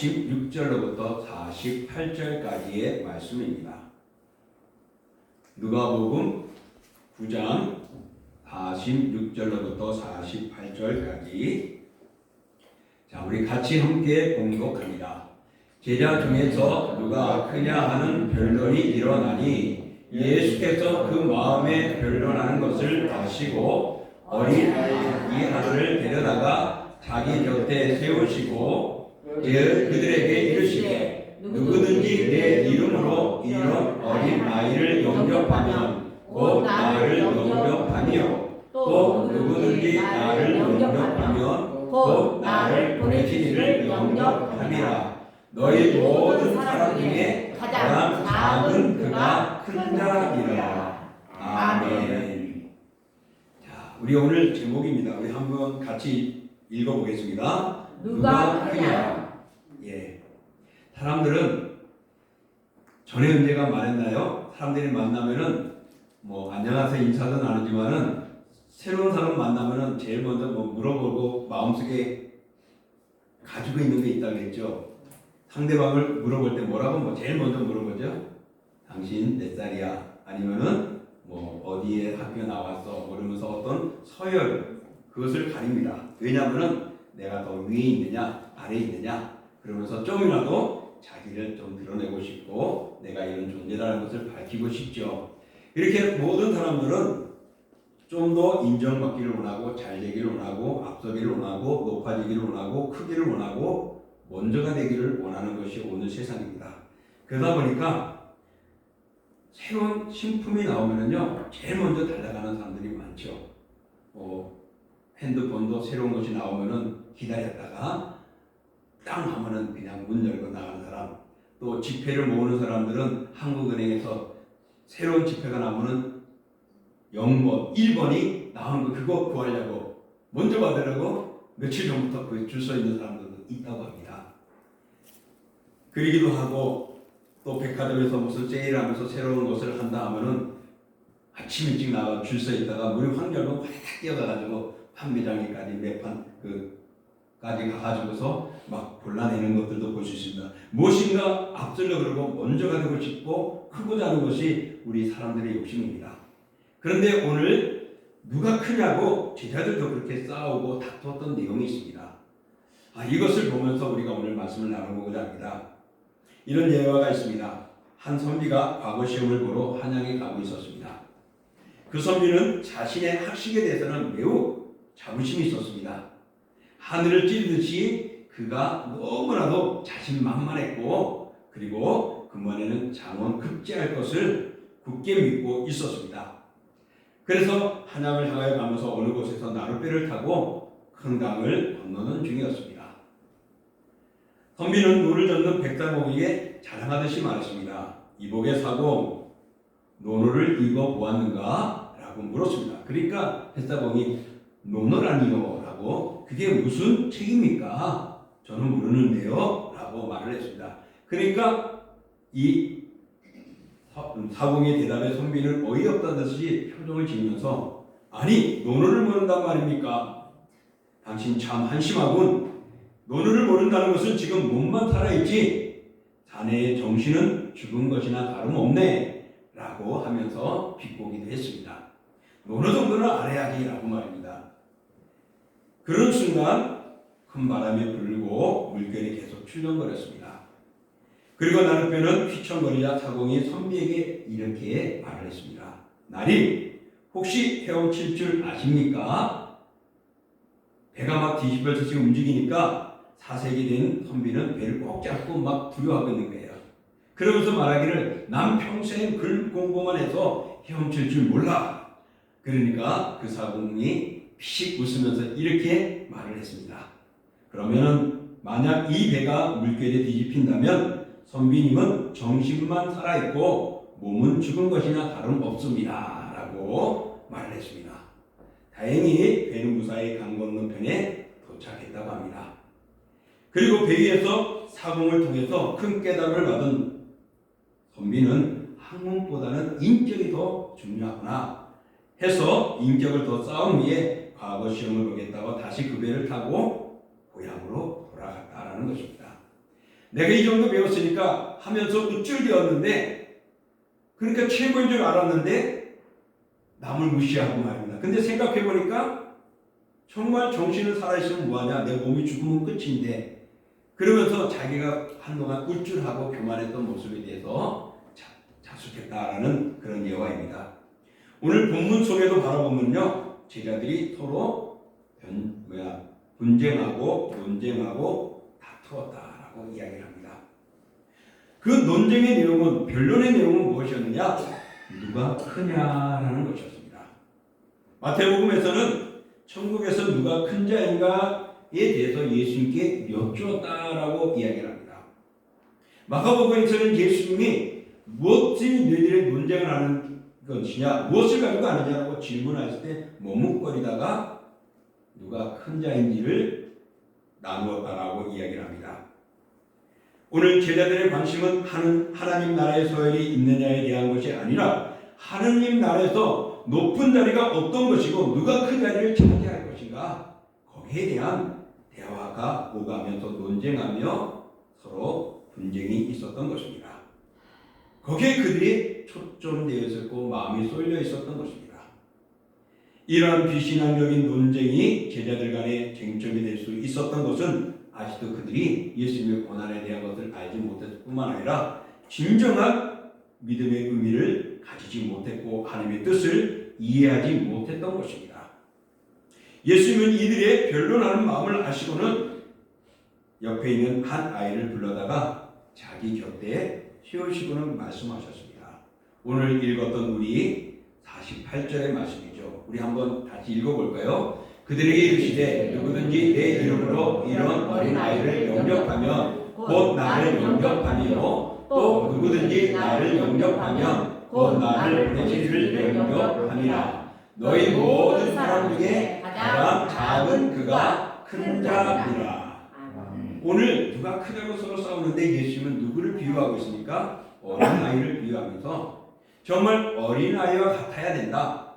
46절로부터 48절까지의 말씀입니다. 누가복음 9장 46절로부터 48절까지. 자, 우리 같이 함께 봉독합니다. 제자 중에서 누가 크냐 하는 변론이 일어나니 예수께서 그 마음에 변론하는 것을 아시고 어린 아이 하나를 데려다가 자기 곁에 세우시고 그들에게 이르시되 누구든지 내 이름으로 이런 어린 아이를 영접하면 곧 나를 영접하며 또 누구든지 나를 영접하면 곧 나를 보내신 이를 영접함이라. 너희 모든 사람 중에 가장 작은 그가 큰 자이라. 아멘. 자, 우리 오늘 제목입니다. 우리 한번 같이 읽어보겠습니다. 누가 크냐? 예. 사람들은 전에 은혜가 말했나요? 사람들이 만나면은 안녕하세요 인사도 나누지만은 새로운 사람 만나면은 제일 먼저 물어보고 마음속에 가지고 있는 게 있다고 했죠. 상대방을 물어볼 때 뭐라고 제일 먼저 물어보죠? 당신 몇 살이야? 아니면은 어디에 학교 나왔어? 그러면서 어떤 서열 그것을 가립니다. 왜냐하면은 내가 더 위에 있느냐 아래에 있느냐 그러면서 좀이라도 자기를 좀 드러내고 싶고 내가 이런 존재라는 것을 밝히고 싶죠. 이렇게 모든 사람들은 좀 더 인정받기를 원하고 잘되기를 원하고 앞서기를 원하고 높아지기를 원하고 크기를 원하고 먼저가 되기를 원하는 것이 오늘 세상입니다. 그러다 보니까 새로운 신품이 나오면은요 제일 먼저 달려가는 사람들이 많죠. 핸드폰도 새로운 것이 나오면은 기다렸다가 땅 하면은 그냥 문 열고 나가는 사람, 또 지폐를 모으는 사람들은 한국은행에서 새로운 지폐가 나오면은 0번, 1번이 나온 거 그거 구하려고 먼저 받으려고 며칠 전부터 그 줄 서 있는 사람들도 있다고 합니다. 그러기도 하고 또 백화점에서 무슨 세일하면서 새로운 것을 한다 하면은 아침 일찍 나가 줄 서 있다가 문이 확 열고 확 뛰어가가지고 판매장에까지 매판 까지 가가지고서 막 골라내는 것들도 볼 수 있습니다. 무엇인가 앞서려 그러고 먼저가 되고 싶고 크고자 하는 것이 우리 사람들의 욕심입니다. 그런데 오늘 누가 크냐고 제자들도 그렇게 싸우고 다투었던 내용이 있습니다. 이것을 보면서 우리가 오늘 말씀을 나눠보고자 합니다. 이런 예화가 있습니다. 한 선비가 과거 시험을 보러 한양에 가고 있었습니다. 그 선비는 자신의 학식에 대해서는 매우 자부심이 있었습니다. 하늘을 찌르듯이 그가 너무나도 자신만만했고 그리고 그만에는 장원 급제할 것을 굳게 믿고 있었습니다. 그래서 한양을 향하여 가면서 어느 곳에서 나룻배를 타고 큰 강을 건너는 중이었습니다. 선비는 노를 젓는 백사공에게 자랑하듯이 말했습니다. 이복의 사공, 노를 읽어보았는가? 라고 물었습니다. 그러니까 백사공이 노노라니요? 라고 그게 무슨 책입니까? 저는 모르는데요? 라고 말을 했습니다. 그러니까 이 사공의 대답에 선비는 어이없다는 듯이 표정을 지으면서 아니 논어를 모른단 말입니까? 당신 참 한심하군. 논어를 모른다는 것은 지금 몸만 살아있지 자네의 정신은 죽은 것이나 다름없네 라고 하면서 비꼬기도 했습니다. 논어 정도는 알아야지 라고 말입니다. 그런 순간 큰 바람이 불고 물결이 계속 출렁거렸습니다. 그리고 나룻배는 휘청거리자 사공이 선비에게 이렇게 말을 했습니다. 나리, 혹시 헤엄칠 줄 아십니까? 배가 막 뒤집어져서 움직이니까 사색이 된 선비는 배를 꼭 잡고 막 두려워하고 있는 거예요. 그러면서 말하기를 난 평생 글 공부만 해서 헤엄칠 줄 몰라. 그러니까 그 사공이 피식 웃으면서 이렇게 말을 했습니다. 그러면은 만약 이 배가 물결에 뒤집힌다면 선비님은 정신만 살아있고 몸은 죽은 것이나 다름없습니다. 라고 말을 했습니다. 다행히 배는 무사히 강 건너편에 도착했다고 합니다. 그리고 배 위에서 사공을 통해서 큰 깨달음을 받은 선비는 학문보다는 인격이 더 중요하구나 해서 인격을 더 쌓은 위에 과거 시험을 보겠다고 다시 그 배를 타고 고향으로 돌아갔다라는 것입니다. 내가 이 정도 배웠으니까 하면서 우쭐대었는데, 그러니까 최고인 줄 알았는데 남을 무시하고 말입니다. 근데 생각해보니까 정말 정신은 살아있으면 뭐하냐, 내 몸이 죽으면 끝인데, 그러면서 자기가 한동안 우쭐하고 교만했던 모습에 대해서 자숙했다라는 그런 예화입니다. 오늘 본문 속에도 바라보면요, 제자들이 서로 분쟁하고 논쟁하고 다투었다라고 이야기를 합니다. 그 논쟁의 내용은, 변론의 내용은 무엇이었느냐? 누가 크냐라는 것이었습니다. 마태복음에서는 천국에서 누가 큰 자인가에 대해서 예수님께 여쭈었다라고 이야기를 합니다. 마가복음에서는 예수님이 무엇이 너희들의 논쟁을 하는 것이냐, 무엇을 가지고 아느냐라고 질문했을 때 머뭇거리다가 누가 큰 자인지를 나누었다라고 이야기를 합니다. 오늘 제자들의 관심은 하나님 나라의 서열이 있느냐에 대한 것이 아니라 하느님 나라에서 높은 자리가 어떤 것이고 누가 그 자리를 차지할 것인가, 거기에 대한 대화가 오가면서 논쟁하며 서로 분쟁이 있었던 것입니다. 거기에 그들이 초점되어 있었고 마음이 쏠려 있었던 것입니다. 이러한 비신앙적인 논쟁이 제자들 간의 쟁점이 될 수 있었던 것은 아직도 그들이 예수님의 고난에 대한 것을 알지 못했을 뿐만 아니라 진정한 믿음의 의미를 가지지 못했고 하나님의 뜻을 이해하지 못했던 것입니다. 예수님은 이들의 변론하는 마음을 아시고는 옆에 있는 한 아이를 불러다가 자기 곁에 세우시고는 말씀하셨습니다. 오늘 읽었던 우리 48절의 말씀이죠. 우리 한번 다시 읽어볼까요? 그들에게 이르시되 누구든지 내 이름으로 이런 어린아이를 영접하면 곧 나를 영접하니요, 또 누구든지 나를 영접하면 곧 나를 보내신 이를 영접하니라. 너희 모든 사람 중에 가장 작은 그가 큰 자니라. 오늘 누가 크다고 서로 싸우는데 예수님은 누구를 비유하고 있습니까? 어린아이를 비유하면서 정말 어린아이와 같아야 된다.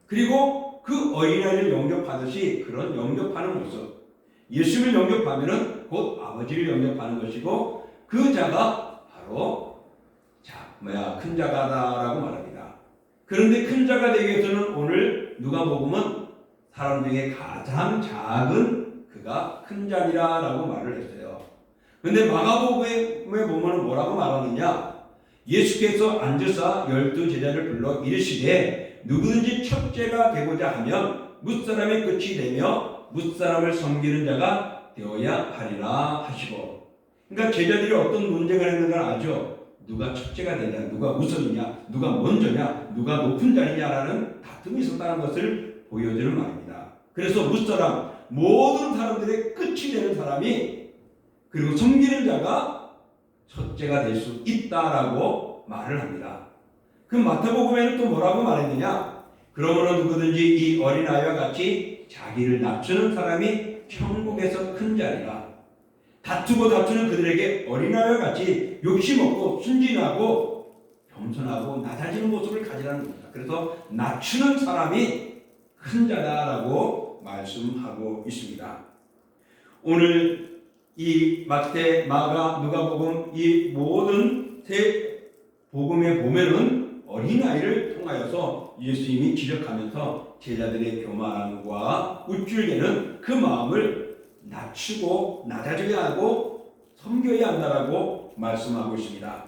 그리고 그 어린아이를 영접하듯이 그런 영접하는 모습, 예수님을 영접하면은 곧 아버지를 영접하는 것이고 그 자가 바로 큰 자가다라고 말합니다. 그런데 큰 자가 되기 위해서는 오늘 누가복음은 사람 중에 가장 작은 그가 큰 자니라라고 말을 했어요. 그런데 마가복음에 보면 뭐라고 말하느냐? 예수께서 앉으사 12 제자를 불러 이르시되 누구든지 첫째가 되고자 하면 뭇사람의 끝이 되며 뭇사람을 섬기는 자가 되어야 하리라 하시고, 그러니까 제자들이 어떤 논쟁을 했는가 아죠? 누가 첫째가 되냐, 누가 우선이냐, 누가 먼저냐, 누가 높은 자리냐라는 다툼이 있었다는 것을 보여주는 말입니다. 그래서 뭇사람, 모든 사람들의 끝이 되는 사람이, 그리고 섬기는 자가 첫째가 될 수 있다라고 말을 합니다. 그 마태복음에는 또 뭐라고 말했느냐? 그러므로 누구든지 이 어린아이와 같이 자기를 낮추는 사람이 천국에서 큰 자리라. 다투고 다투는 그들에게 어린아이와 같이 욕심없고 순진하고 겸손하고 낮아지는 모습을 가지라는 겁니다. 그래서 낮추는 사람이 큰 자다라고 말씀하고 있습니다. 오늘 이 마태, 마가, 누가복음 이 모든 세 복음에 보면은 어린아이를 통하여서 예수님이 지적하면서 제자들의 교만함과 우쭐대는 그 마음을 낮추고 낮아져야 하고 섬겨야 한다라고 말씀하고 있습니다.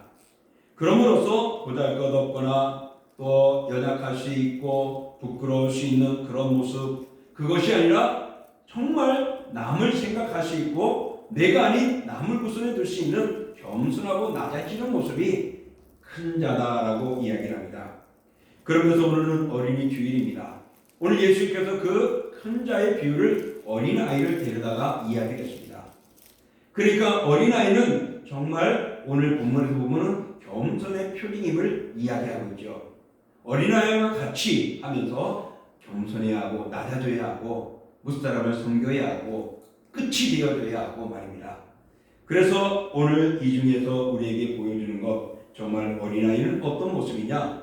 그럼으로써 보잘것없거나 또 연약할 수 있고 부끄러울 수 있는 그런 모습, 그것이 아니라 정말 남을 생각할 수 있고 내가 아닌 남을 구선해 둘 수 있는 겸손하고 낮아지는 모습이 큰 자다라고 이야기를 합니다. 그러면서 오늘은 어린이 주일입니다. 오늘 예수님께서 그 큰 자의 비유를 어린아이를 데려다가 이야기했습니다. 그러니까 어린아이는 정말 오늘 본문에서 보면은 겸손의 표징임을 이야기하고 있죠. 어린아이와 같이 하면서 겸손해야 하고 낮아져야 하고 무사람을 섬겨야 하고 끝이 되어줘야 하고 말입니다. 그래서 오늘 이 중에서 우리에게 보여주는 것, 정말 어린아이는 어떤 모습이냐?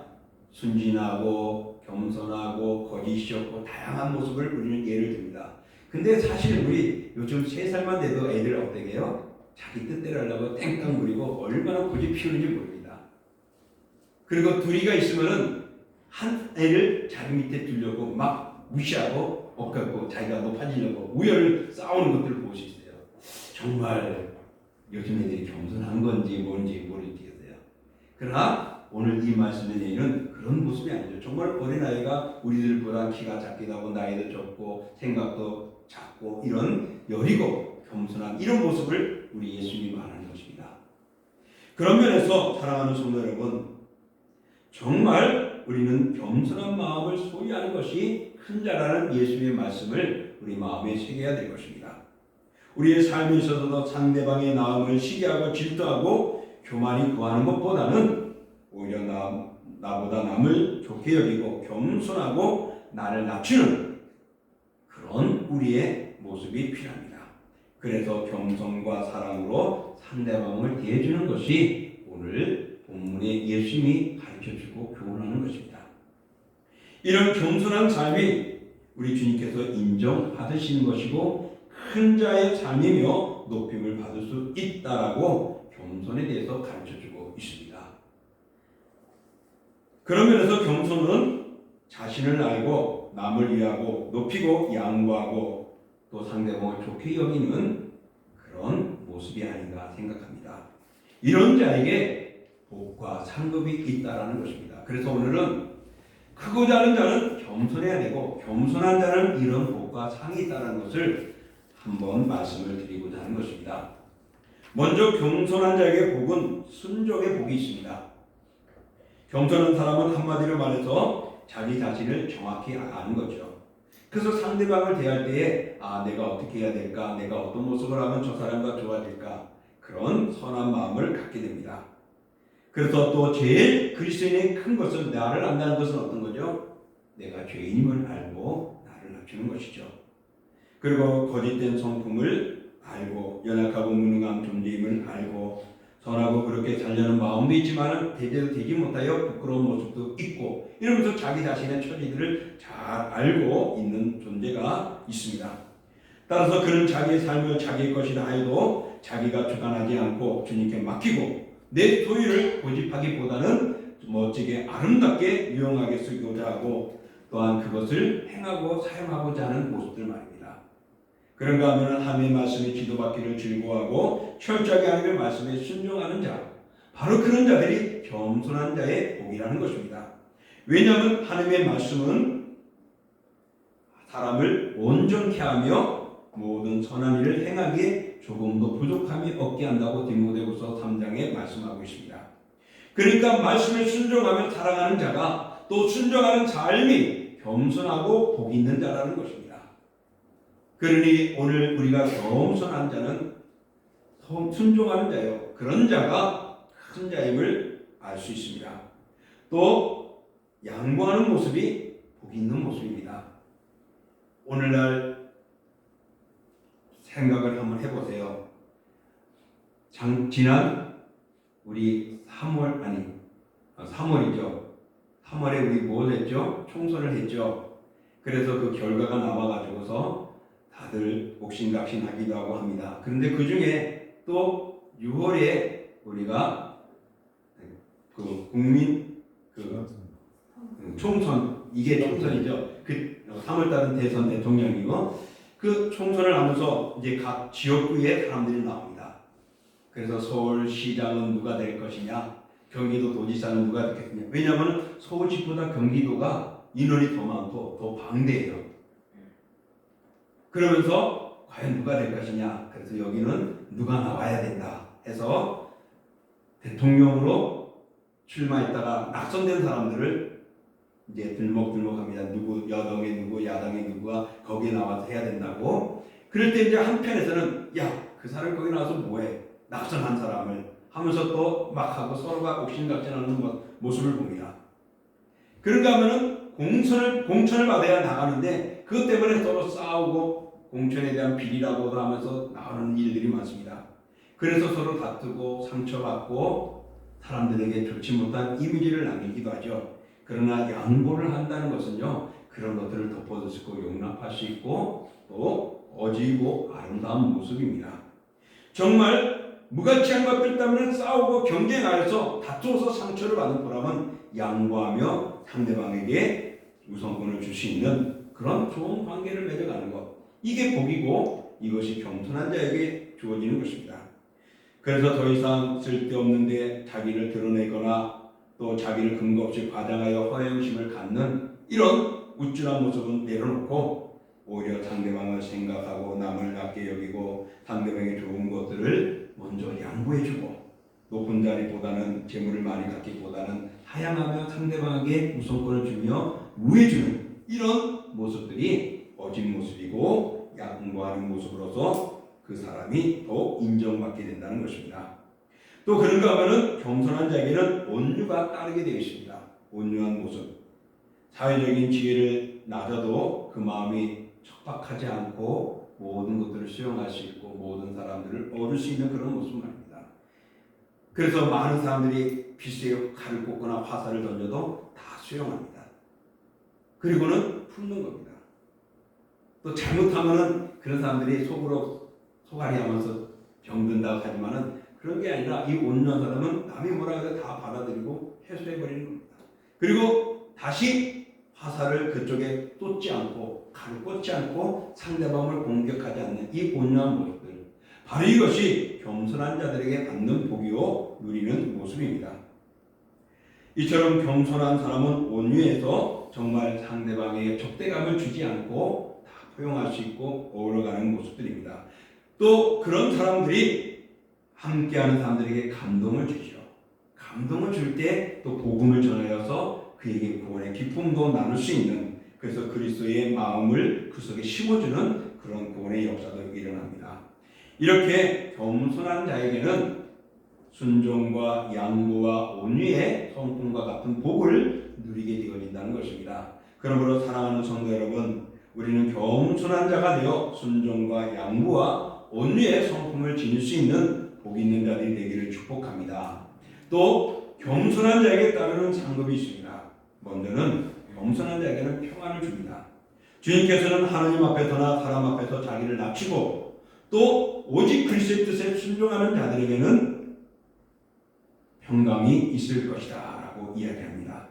순진하고 겸손하고 거짓이 없고 다양한 모습을 우리는 예를 듭니다. 근데 사실 우리 요즘 3살만 돼도 애들 어떻게 해요? 자기 뜻대로 하려고 땡깡 부리고 얼마나 고집 피우는지 모릅니다. 그리고 둘이가 있으면은 한 애를 자기 밑에 두려고 막 무시하고 엇갖고 자기가 높아지려고 우열을 싸우는 것들을 볼 수 있어요. 정말 요즘 애들이 겸손한 건지 뭔지 모르겠어요. 그러나 오늘 이 말씀의 내용은 그런 모습이 아니죠. 정말 어린아이가 우리들보다 키가 작기도 하고 나이도 적고 생각도 작고 이런 여리고 겸손한 이런 모습을 우리 예수님이 말하는 것입니다. 그런 면에서 사랑하는 성도 여러분, 정말 우리는 겸손한 마음을 소유하는 것이 큰 자라는 예수님의 말씀을 우리 마음에 새겨야 될 것입니다. 우리의 삶에 있어서도 상대방의 나음을 시기하고 질투하고 교만히 구하는 것보다는 오히려 나보다 남을 좋게 여기고 겸손하고 나를 낮추는 그런 우리의 모습이 필요합니다. 그래서 겸손과 사랑으로 상대방을 대해주는 것이 오늘 본문에 예수님이 가르쳐주고 교훈하는 것입니다. 이런 겸손한 삶이 우리 주님께서 인정받으시는 것이고 큰 자의 삶이며 높임을 받을 수 있다라고 겸손에 대해서 가르쳐주고 있습니다. 그런 면에서 겸손은 자신을 알고 남을 위하고 높이고 양보하고 또 상대방을 좋게 여기는 그런 모습이 아닌가 생각합니다. 이런 자에게 복과 상급이 있다라는 것입니다. 그래서 오늘은 크고자 하는 자는 겸손해야 되고 겸손한 자는 이런 복과 상이 있다는 것을 한번 말씀을 드리고자 하는 것입니다. 먼저 겸손한 자에게 복은 순종의 복이 있습니다. 겸손한 사람은 한마디로 말해서 자기 자신을 정확히 아는 거죠. 그래서 상대방을 대할 때에 내가 어떻게 해야 될까? 내가 어떤 모습을 하면 저 사람과 좋아질까? 그런 선한 마음을 갖게 됩니다. 그래서 또 제일 그리스도인의 큰 것은 나를 안다는 것은 어떤 거죠? 내가 죄인임을 알고 나를 낮추는 것이죠. 그리고 거짓된 성품을 알고 연약하고 무능한 존재임을 알고 선하고 그렇게 살려는 마음도 있지만 대제도 되지 못하여 부끄러운 모습도 있고 이러면서 자기 자신의 처지들을 잘 알고 있는 존재가 있습니다. 따라서 그는 자기의 삶을 자기의 것이라 해도 자기가 주관하지 않고 주님께 맡기고 내 소유를 고집하기보다는 멋지게 아름답게 유용하게 쓰고자 하고 또한 그것을 행하고 사용하고자 하는 모습들 말입니다. 그런가 하면 하나님의 말씀에 지도받기를 즐거워하고 철저하게 하나님의 말씀에 순종하는 자, 바로 그런 자들이 겸손한 자의 복이라는 것입니다. 왜냐하면 하나님의 말씀은 사람을 온전케 하며 모든 선한 일을 행하기에 조금도 부족함이 없게 한다고 디모데후서 3장에 말씀하고 있습니다. 그러니까 말씀에 순종하며 살아가는 자가 또 순종하는 삶이 겸손하고 복 있는 자라는 것입니다. 그러니 오늘 우리가 겸손한 자는 순종하는 자요. 그런 자가 큰 자임을 알 수 있습니다. 또 양보하는 모습이 복 있는 모습입니다. 오늘날 생각을 한번 해보세요. 지난 우리 3월이죠. 3월에 우리 뭘 했죠? 총선을 했죠. 그래서 그 결과가 나와가지고서 다들 옥신각신하기도 하고 합니다. 그런데 그 중에 또 6월에 우리가 그 국민 총선, 이게 총선이죠. 그 3월달은 대선 대통령이고 그 총선을 하면서 이제 각 지역구에 사람들이 나옵니다. 그래서 서울시장은 누가 될 것이냐, 경기도 도지사는 누가 되겠느냐. 왜냐하면 서울시보다 경기도가 인원이 더 많고 더 방대해요. 그러면서 과연 누가 될 것이냐. 그래서 여기는 누가 나와야 된다 해서 대통령으로 출마했다가 낙선된 사람들을 이제 들먹들먹합니다. 누구 여당에 누구 야당에 누구가 거기에 나와서 해야 된다고. 그럴 때 이제 한편에서는 그 사람 거기 나와서 뭐해? 낙선한 사람을 하면서 또 막 하고 서로가 옥신각신하는 모습을 봅니다. 그런가 하면은 공천을 받아야 나가는데 그것 때문에 서로 싸우고 공천에 대한 비리라고도 하면서 나오는 일들이 많습니다. 그래서 서로 다투고 상처받고 사람들에게 좋지 못한 이미지를 남기기도 하죠. 그러나 양보를 한다는 것은요, 그런 것들을 덮어줄 수 있고 용납할 수 있고 또 어지고 아름다운 모습입니다. 정말 무가치한 것들 때문에 싸우고 경쟁하여서 다투어서 상처를 받는 보람은 양보하며 상대방에게 우선권을 줄 수 있는 그런 좋은 관계를 맺어가는 것. 이게 복이고 이것이 겸손한 자에게 주어지는 것입니다. 그래서 더 이상 쓸데없는데 자기를 드러내거나 또 자기를 근거 없이 과장하여 허영심을 갖는 이런 우쭐한 모습은 내려놓고 오히려 상대방을 생각하고 남을 낮게 여기고 상대방의 좋은 것들을 먼저 양보해주고 높은 자리보다는 재물을 많이 갖기보다는 하향하며 상대방에게 우선권을 주며 우해주는 이런 모습들이 어진 모습이고 양보하는 모습으로서 그 사람이 더욱 인정받게 된다는 것입니다. 또 그런가 하면은 겸손한 자에게는 온유가 따르게 되어 있습니다. 온유한 모습. 사회적인 지혜를 낮아도 그 마음이 척박하지 않고 모든 것들을 수용할 수 있고 모든 사람들을 얻을 수 있는 그런 모습 말입니다. 그래서 많은 사람들이 빗에 칼을 꽂거나 화살을 던져도 다 수용합니다. 그리고는 품는 겁니다. 또 잘못하면은 그런 사람들이 속으로 소갈이하면서 병든다고 하지만은 그런 게 아니라 이 온유한 사람은 남이 뭐라 해도 다 받아들이고 해소해버리는 겁니다. 그리고 다시 화살을 그쪽에 쏟지 않고 칼을 꽂지 않고 상대방을 공격하지 않는 이 온유한 모습들, 바로 이것이 겸손한 자들에게 받는 복이요 누리는 모습입니다. 이처럼 겸손한 사람은 온유해서 정말 상대방에게 적대감을 주지 않고 다 포용할 수 있고 어우러가는 모습들입니다. 또 그런 사람들이 함께하는 사람들에게 감동을 주죠. 감동을 줄 때 또 복음을 전하여서 그에게 구원의 기쁨도 나눌 수 있는, 그래서 그리스도의 마음을 그 속에 심어주는 그런 구원의 역사도 일어납니다. 이렇게 겸손한 자에게는 순종과 양보와 온유의 성품과 같은 복을 누리게 되어진다는 것입니다. 그러므로 사랑하는 성도 여러분, 우리는 겸손한 자가 되어 순종과 양보와 온유의 성품을 지닐 수 있는 복 있는 자들이 되기를 축복합니다. 또 겸손한 자에게 따르는 상급이 있습니다. 먼저는 겸손한 자에게는 평안을 줍니다. 주님께서는 하나님 앞에서나 사람 앞에서 자기를 낮추고 또 오직 그리스도의 뜻에 순종하는 자들에게는 평강이 있을 것이다 라고 이야기합니다.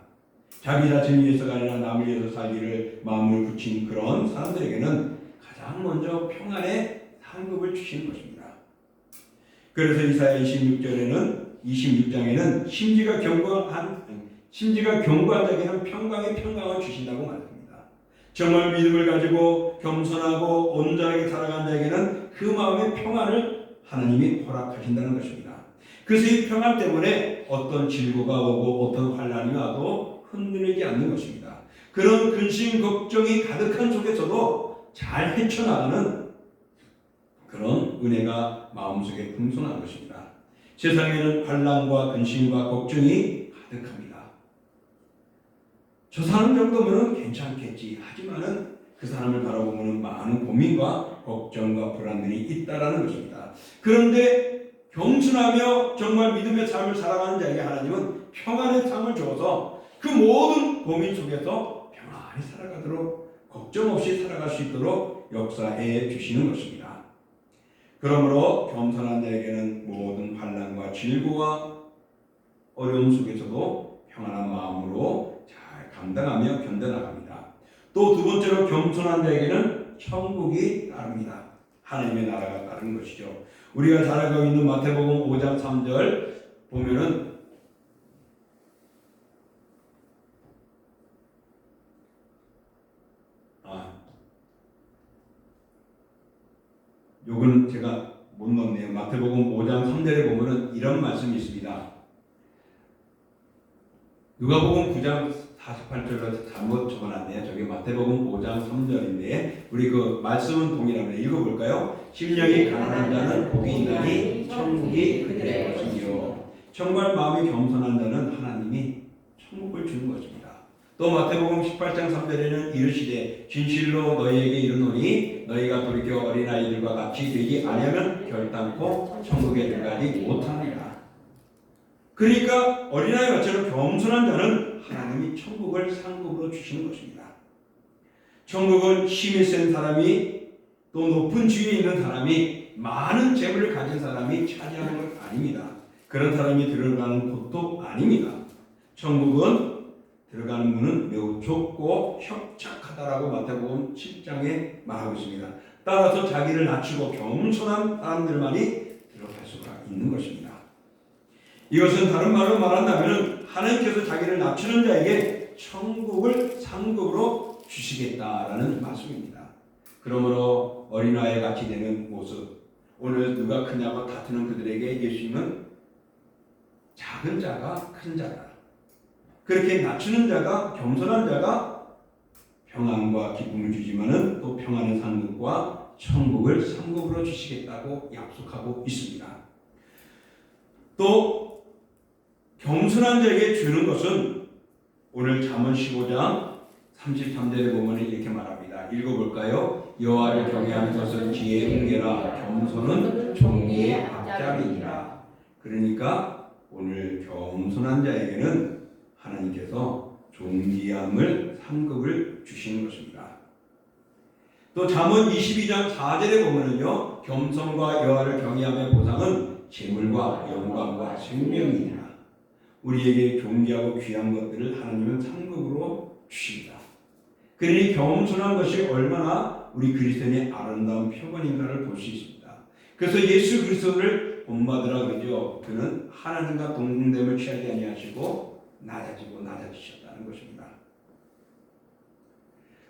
자기 자신을 위해서가 아니라 남을 위해서 살기를 마음을 굳힌 그런 사람들에게는 가장 먼저 평안의 상급을 주시는 것입니다. 그래서 이사야 26장에는 심지가 견고한 자에게는 평강을 주신다고 말합니다. 정말 믿음을 가지고 겸손하고 온전하게 살아간 자에게는 그 마음의 평안을 하나님이 허락하신다는 것입니다. 그래서 이 평안 때문에 어떤 질고가 오고 어떤 환난이 와도 흔들리지 않는 것입니다. 그런 근심 걱정이 가득한 속에서도 잘 헤쳐나가는 그런 은혜가 마음속에 풍성한 것입니다. 세상에는 환난과 근심과 걱정이 가득합니다. 저 사람 정도면 괜찮겠지 하지만은 그 사람을 바라보면 많은 고민과 걱정과 불안들이 있다라는 것입니다. 그런데 겸손하며 정말 믿음의 삶을 살아가는 자에게 하나님은 평안의 삶을 주어서 그 모든 고민 속에서 평안히 살아가도록 걱정 없이 살아갈 수 있도록 역사해 주시는 것입니다. 그러므로 겸손한 자에게는 모든 환난과 질고와 어려움 속에서도 평안한 마음으로 잘 감당하며 견뎌나갑니다. 또 두 번째로 겸손한 자에게는 천국이 따릅니다. 하나님의 나라가 따르는 것이죠. 우리가 잘 알고 있는 마태복음 5장 3절 보면은 요거는 제가 못 넣었네요. 마태복음 5장 3절에 보면은 이런 말씀이 있습니다. 누가복음 9장 48절로 잘못 적어놨네요. 저기 마태복음 5장 3절인데 우리 그 말씀은 동일합니다. 읽어볼까요? 심령이 가난한 자는 복이 있나니 천국이 그들의 것이요. 정말 마음이 겸손한 자는 하나님이 천국을 주는 것입니다. 또 마태복음 18장 3절에는 이르시되 진실로 너희에게 이르노니 너희가 돌이켜 어린아이들과 같이 되지 아니하면 결단코 천국에 들어가지 못하리라. 그러니까 어린아이처럼 겸손한 자는 하나님이 천국을 상급으로 주시는 것입니다. 천국은 힘이 센 사람이 또 높은 지위에 있는 사람이 많은 재물을 가진 사람이 차지하는 것 아닙니다. 그런 사람이 들어가는 곳도 아닙니다. 천국은 들어가는 문은 매우 좁고 협착하다라고 마태복음 7장에 말하고 있습니다. 따라서 자기를 낮추고 겸손한 사람들만이 들어갈 수가 있는 것입니다. 이것은 다른 말로 말한다면 하나님께서 자기를 낮추는 자에게 천국을 상급으로 주시겠다라는 말씀입니다. 그러므로 어린아이 같이 되는 모습, 오늘 누가 크냐고 다투는 그들에게 예수님은 작은 자가 큰 자다, 그렇게 낮추는 자가, 겸손한 자가 평안과 기쁨을 주지만은 또 평안의 상급과 천국을 상급으로 주시겠다고 약속하고 있습니다. 또 겸손한 자에게 주는 것은 오늘 잠언 15장 33절에 보면 이렇게 말합니다. 읽어볼까요? 여호와를 경외하는 것은 지혜의 훈계라 겸손은 종리의 앞잡이니라. 그러니까 오늘 겸손한 자에게는 하나님께서 존귀함을 상급을 주시는 것입니다. 또 잠언 22장 4절에 보면은요, 겸손과 여호와를 경외함의 보상은 재물과 영광과 생명이니라. 우리에게 존귀하고 귀한 것들을 하나님은 상급으로 주십니다. 그러니 겸손한 것이 얼마나 우리 그리스도인의 아름다운 표본인가를 볼 수 있습니다. 그래서 예수 그리스도를 본받으라 그러죠. 그는 하나님과 동등됨을 취하지 아니하시고 낮아지고 낮아지셨다는 것입니다.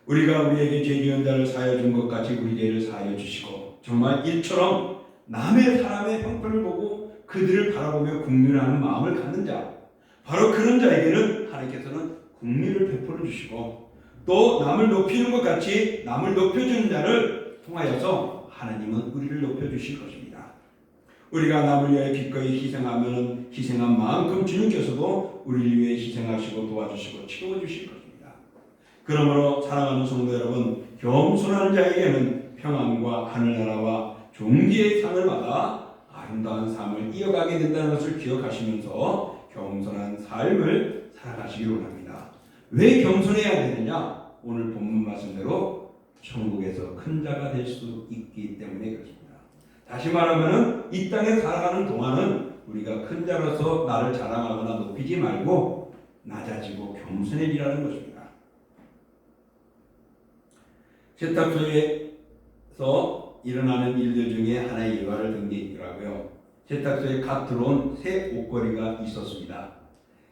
우리가 우리에게 죄 지은 자를 사하여 준 것 같이 우리 죄를 사하여 주시고, 정말 이처럼 남의 사람의 형편을 보고 그들을 바라보며 국률하는 마음을 갖는 자, 바로 그런 자에게는 하나님께서는 국률을 베풀어 주시고, 또 남을 높이는 것 같이 남을 높여주는 자를 통하여서 하나님은 우리를 높여주실 것입니다. 우리가 남을 위해 기꺼이 희생하면 희생한 만큼 주님께서도 우리를 위해 희생하시고 도와주시고 채워주실 것입니다. 그러므로 사랑하는 성도 여러분, 겸손한 자에게는 평안과 하늘나라와 존귀의 상을 받아 아름다운 삶을 이어가게 된다는 것을 기억하시면서 겸손한 삶을 살아가시기 원합니다. 왜 겸손해야 되느냐? 오늘 본문 말씀대로 천국에서 큰 자가 될 수 있기 때문에 그렇습니다. 다시 말하면 이 땅에 살아가는 동안은 우리가 큰 자로서 나를 자랑하거나 높이지 말고 낮아지고 겸손해지라는 것입니다. 세탁소에서 일어나는 일들 중에 하나의 일화를 든 게 있더라고요. 세탁소에 갓 들어온 새 옷걸이가 있었습니다.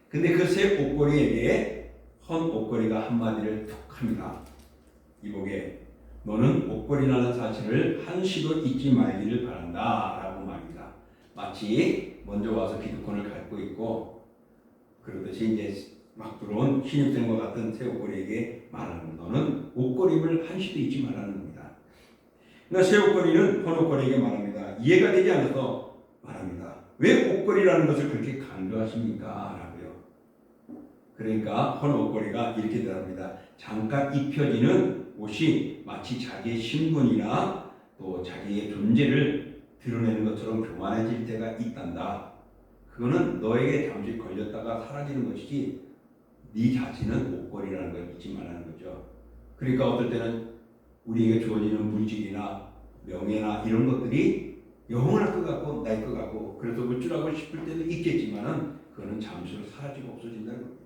근데 그 새 옷걸이에게 헌 옷걸이가 한마디를 툭 합니다. 이보게, 너는 옷걸이라는 사실을 한시도 잊지 말기를 바란다 라고 말합니다. 마치 먼저 와서 기득권을 갖고 있고 그러듯이 이제 막 들어온 신입생과 같은 새 옷걸이에게 말하는, 너는 옷걸이를 한시도 잊지 말라는 겁니다. 그러니까 새 옷걸이는 헌 옷걸이에게 말합니다. 이해가 되지 않아서 말합니다. 왜 옷걸이라는 것을 그렇게 강조하십니까? 라고요. 그러니까 헌 옷걸이가 이렇게 대답합니다. 잠깐 입혀지는 옷이 마치 자기의 신분이나 또 자기의 존재를 드러내는 것처럼 교만해질 때가 있단다. 그거는 너에게 잠시 걸렸다가 사라지는 것이지 네 자신은 옷걸이라는 걸 잊지 말라는 거죠. 그러니까 어떨 때는 우리에게 주어지는 물질이나 명예나 이런 것들이 영원할 것 같고 날 것 같고 그래서 어쩌라고 싶을 때도 있겠지만은 그거는 잠시로 사라지고 없어진다는 겁니다.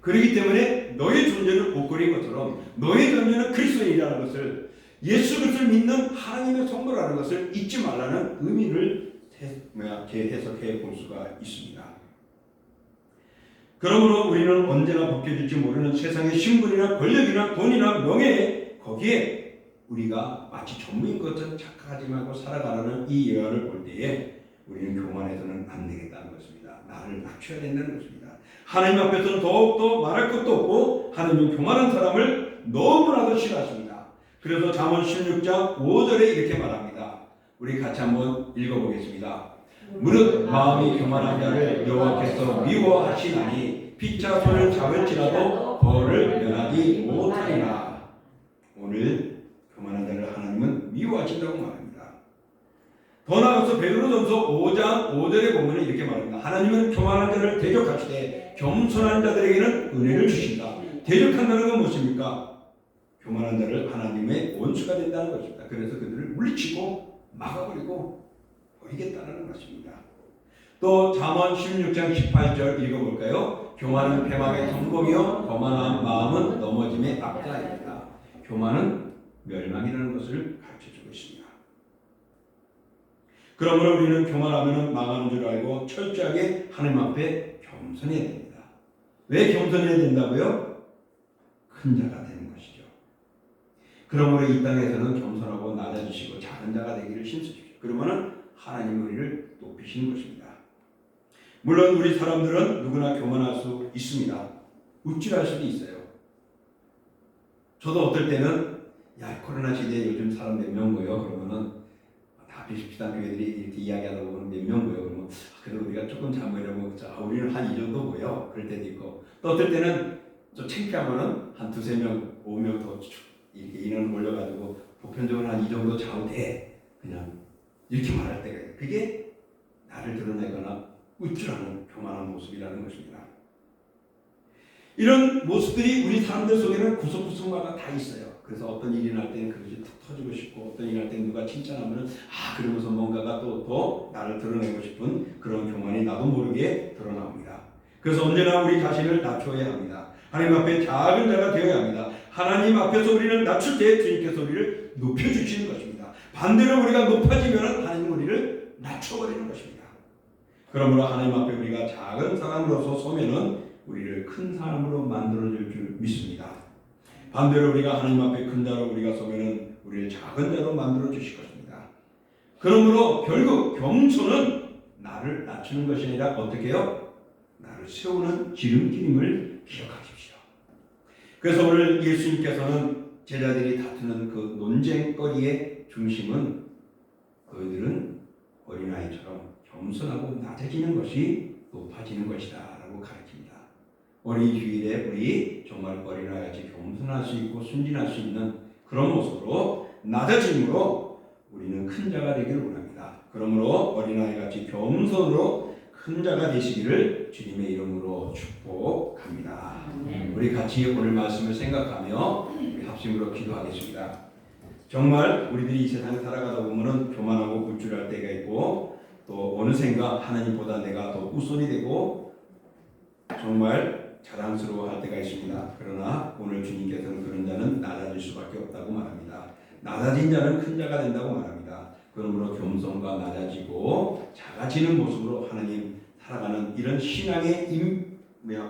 그렇기 때문에 너의 존재는 옷걸이인 것처럼 너의 존재는 그리스도인이라는 것을, 예수 그리스도를 믿는 하나님의 성도라는 것을 잊지 말라는 의미를 재해석해 볼 수가 있습니다. 그러므로 우리는 언제나 벗겨질지 모르는 세상의 신분이나 권력이나 돈이나 명예, 거기에 우리가 마치 전무인 것처럼 착각하지 말고 살아가라는 이 예화를 볼 때에 우리는 교만해서는 안 되겠다는 것입니다. 나를 낮춰야 된다는 것입니다. 하나님 앞에서는 더욱더 말할 것도 없고 하나님은 교만한 사람을 너무나도 싫어하십니다. 그래서 잠언 16장 5절에 이렇게 말합니다. 우리 같이 한번 읽어보겠습니다. 무릇 마음이 교만한 자를 여호와께서 미워하시나니 피차 손을 잡을지라도 벌을 면하지 못하리라. 오늘 교만한 자를 하나님은 미워하신다고 말합니다. 더 나아가서 베드로전서 5장 5절에 보면 이렇게 말합니다. 하나님은 교만한 자를 대적하시되 겸손한 자들에게는 은혜를 주신다. 대적한다는 건 무엇입니까? 교만한 자를 하나님의 원수가 된다는 것입니다. 그래서 그들을 물리치고 막아버리고 버리겠다는 것입니다. 또 잠언 16장 18절 읽어볼까요? 교만은 패망의 성공이요 거만한 마음은 넘어짐의 악자입니다. 교만은 멸망이라는 것을 가르쳐주고 있습니다. 그러므로 우리는 교만하면 망하는 줄 알고 철저하게 하나님 앞에 겸손해야 됩니다. 왜 겸손해야 된다고요? 큰 자가 되는 것이죠. 그러므로 이 땅에서는 겸손하고 낮아지시고 작은 자가 되기를 힘쓰십시오. 그러면 하나님 우리를 높이시는 것입니다. 물론 우리 사람들은 누구나 교만할 수 있습니다. 우쭐할 수도 있어요. 저도 어떨 때는 야 코로나 시대에 요즘 사람 몇 명 모여 그러면은 다 비슷비슷한 교회들이 이렇게 이야기하다 보면 몇 명 모여 그러면 그래도 우리가 조금 잘모이려면 우리는 한 이 정도 모여 그럴 때도 있고 또 어떨 때는 좀 창피하면은 한 두세 명, 5명 더 이렇게 인원 몰려가지고 보편적으로 한 이 정도 자도 돼 그냥 이렇게 말할 때가 있어요. 그게 나를 드러내거나 우쭐하는 교만한 모습이라는 것입니다. 이런 모습들이 우리 사람들 속에는 구석구석마다 다 있어요. 그래서 어떤 일이 날 때는 그것이 툭 터지고 싶고 어떤 일이 날 때는 누가 칭찬하면 그러면서 뭔가가 또 더 나를 드러내고 싶은 그런 교만이 나도 모르게 드러납니다. 그래서 언제나 우리 자신을 낮춰야 합니다. 하나님 앞에 작은 자가 되어야 합니다. 하나님 앞에서 우리를 낮출 때 주님께서 우리를 높여주시는 것입니다. 반대로 우리가 높아지면 하나님 우리를 낮춰버리는 것입니다. 그러므로 하나님 앞에 우리가 작은 사람으로서 서면은 우리를 큰 사람으로 만들어줄 줄 믿습니다. 반대로 우리가 하나님 앞에 큰 자로 우리가 서면은 우리를 작은 자로 만들어 주실 것입니다. 그러므로 결국 겸손은 나를 낮추는 것이 아니라 어떻게 해요? 나를 세우는 지름길임을 기억하십시오. 그래서 오늘 예수님께서는 제자들이 다투는 그 논쟁거리의 중심은 그들은 어린아이처럼 겸손하고 낮아지는 것이 높아지는 것이다 라고 가르칩니다. 어린이 주일에 우리 정말 어린아이같이 겸손할 수 있고 순진할 수 있는 그런 모습으로 낮아짐으로 우리는 큰 자가 되기를 원합니다. 그러므로 어린아이같이 겸손으로 큰 자가 되시기를 주님의 이름으로 축복합니다. 우리 같이 오늘 말씀을 생각하며 우리 합심으로 기도하겠습니다. 정말 우리들이 이 세상에 살아가다 보면은 교만하고 굴줄할 때가 있고 또 어느샌가 하나님보다 내가 더 우선이 되고 정말 자랑스러워할 때가 있습니다. 그러나 오늘 주님께서는 그런 자는 낮아질 수밖에 없다고 말합니다. 낮아진 자는 큰 자가 된다고 말합니다. 그러므로 겸손과 낮아지고 작아지는 모습으로 하나님 살아가는 이런 신앙의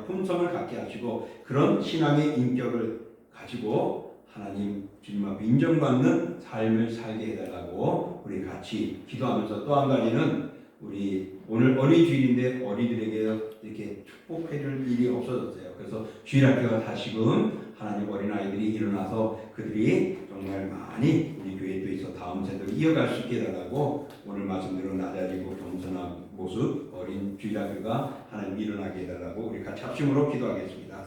품성을 갖게 하시고 그런 신앙의 인격을 가지고 하나님 주님 앞에 인정받는 삶을 살게 해달라고 우리 같이 기도하면서 또 한 가지는 우리 오늘 어린이 주일인데 어린이들에게 이렇게 축복해줄 일이 없어졌어요. 그래서 주일학교가 다시금 하나님 어린아이들이 일어나서 그들이 정말 많이 우리 교회에 있어 다음 세대를 이어갈 수 있게 해달라고 오늘 말씀대로 낮아지고 겸손한 모습 어린 주일학교가 하나님 일어나게 해달라고 우리 같이 합심으로 기도하겠습니다.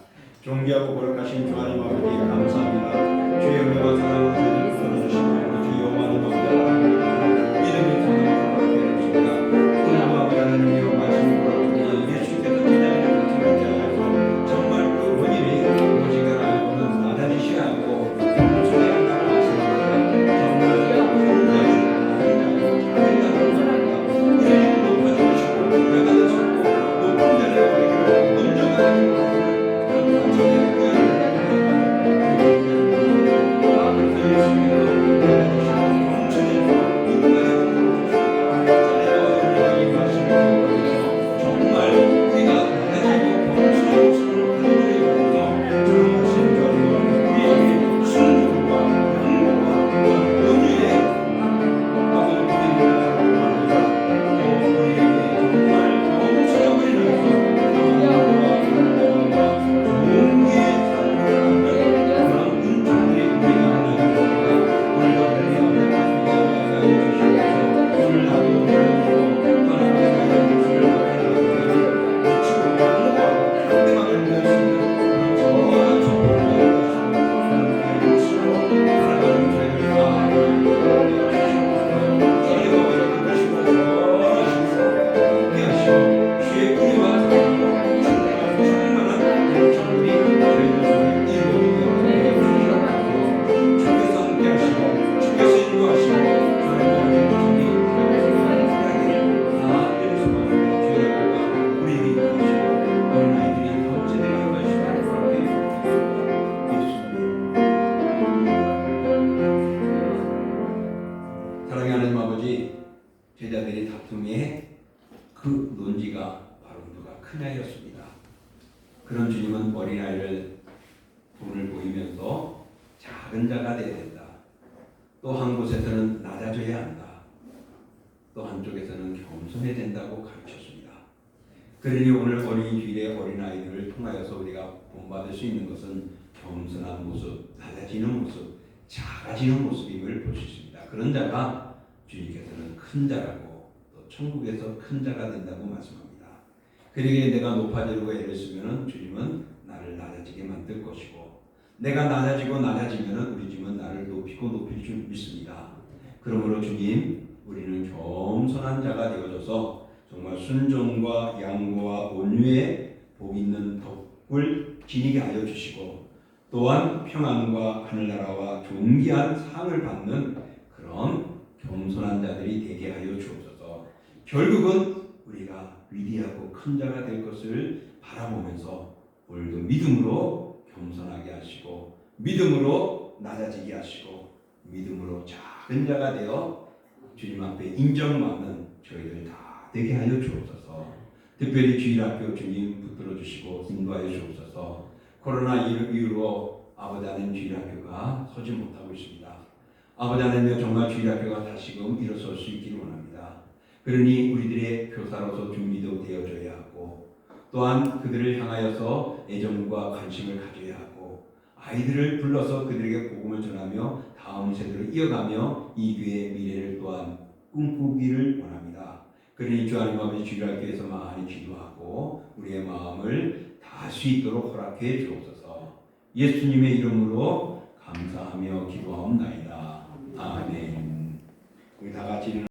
존귀하고 거룩하신 주 하나님 아버지 감사합니다. 주의 은혜와 사랑을 저희를 주시고 주의 영광을 넘겨 이름이 참되게 해주십니다. 하나님 아버지 하나님의 말씀으로 예수께서 기다리는 그 자리에 정말 그 원인이 무엇인가를 알고는 낮아지셔야 하고 겸손해야 한다고 말씀합니다. 정말 우리를 높아주시고 내가 되시고 높은 자리에 우리를 인정하시고 예수님께서 그 논지가 바로 누가 크냐였습니다. 그런 주님은 어린아이를 돈을 보이면서 작은 자가 되어야 된다. 또 한 곳에서는 낮아져야 한다. 또 한쪽에서는 겸손해야 된다고 가르쳤습니다. 그러니 오늘 어린이 주일에 어린아이들을 통하여서 우리가 본받을 수 있는 것은 겸손한 모습, 낮아지는 모습, 작아지는 모습임을 볼 수 있습니다. 그런 자가 주님께서는 큰 자라고 또 천국에서 큰 자가 된다고 말씀합니다. 그러기에 내가 높아지려고 애를 쓰면 주님은 나를 낮아지게 만들 것이고 내가 낮아지고 낮아지면 우리 주님은 나를 높이고 높일 줄 믿습니다. 그러므로 주님, 우리는 겸손한 자가 되어져서 정말 순종과 양보와 온유에 복 있는 덕을 지니게 하여 주시고 또한 평안과 하늘나라와 존귀한 상을 받는 그런 겸손한 자들이 되게 하여 주옵소서. 결국은 우리가 위대하고 큰 자가 될 것을 바라보면서 오늘도 믿음으로 겸손하게 하시고 믿음으로 낮아지게 하시고 믿음으로 작은 자가 되어 주님 앞에 인정받는 저희들 다 되게 하여 주옵소서. 특별히 주일학교 주님 붙들어 주시고 인도하여 주옵소서. 코로나 이후로 아버지 하나님 주일학교가 서지 못하고 있습니다. 아버지 하나님 정말 주일학교가 다시금 일어설 수 있기를 원합니다. 그러니 우리들의 교사로서 준비도 되어줘야 하고 또한 그들을 향하여서 애정과 관심을 가져야 하고 아이들을 불러서 그들에게 복음을 전하며 다음 세대로 이어가며 이 교회의 미래를 또한 꿈꾸기를 원합니다. 그러니 주 하나님 아버지 주일학교에서 많이 기도하고 우리의 마음을 다할 수 있도록 허락해 주옵소서. 예수님의 이름으로 감사하며 기도하옵나이다. 아멘. 우리 다 같이